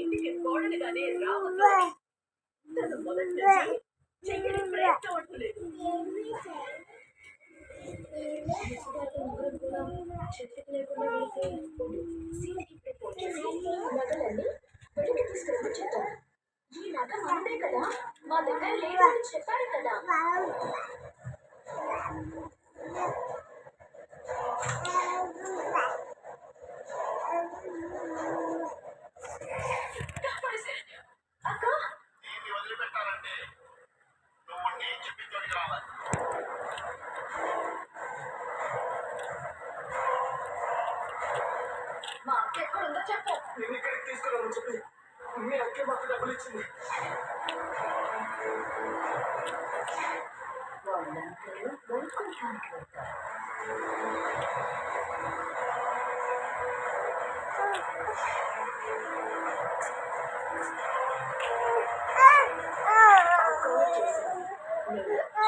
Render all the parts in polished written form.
ఇంటికి కోడలిగానే రావద్దు. తను మొదటి నుంచి చెయ్యని ప్రయత్నం అంటలేదు. చెట్టుకి లేకుండా వెళితే సీతకి ఫోన్ చేసి నగలన్నీ వెనక్కి తీసుకురమ్మని చెప్తాను. ఈ నగ మనదే కదా, మా దగ్గర లేదు అని చెప్పారు కదా. అక్క మా అక్క ఎక్కడ ఉందో చెప్పు. నేను ఇక్కడికి తీసుకురామని చెప్పి మీ అక్కే మాకు డబ్బులు ఇచ్చింది. వాళ్ళందరూ వైకుంఠానికి వెళ్తారు.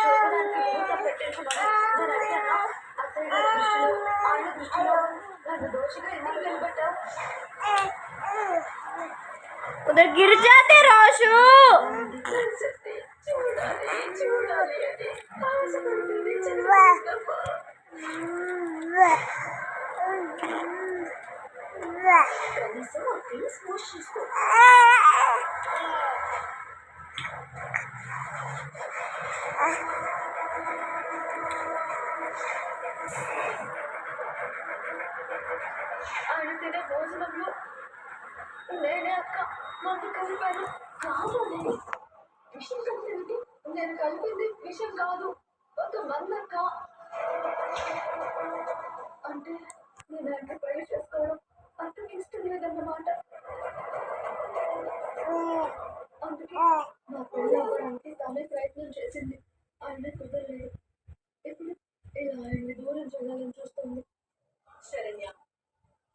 చూడడానికి ఊట పెట్టించమని నేను అడిగానా? అత్తయ్య గారి దృష్టిలో, ఆయన దృష్టిలో నన్ను దోషిగా ఎందుకు నిలబెట్టావు? उधर गिर जाते रोशू। చూడాలి చూడాలి అని ఆశపడుతుంది చిన్నప్ప. కనీసం ఆ ఫేస్ వాష్ చేసుకో. ఆయన తినే భోజనంలో నేనే అక్క మందు కలిపాను. కావాలి విషయం కలిపేది నేను కలిపింది విషయం కాదు, ఒక మందక్క. అంటే నేను అంటే పెళ్లి చేసుకోవడం అత్తకి ఇష్టం లేదన్నమాట. అందుకే నా పెళ్లి అవ్వడానికి తనే ప్రయత్నం చేసింది. ఆయన కుదరలేదు. ఇప్పుడు ఇలా ఆయన్ని దూరం చేయాలని చూస్తుంది. శరణ్య,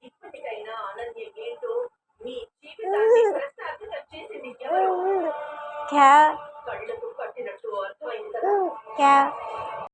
ఇప్పటికైనా అనన్య ఏంటో మీ జీవితాన్ని ప్రశ్నార్థకం చేసింది ఎవరు? क्या కళ్ళకు కట్టినట్టు అర్థమైంది కదా. क्या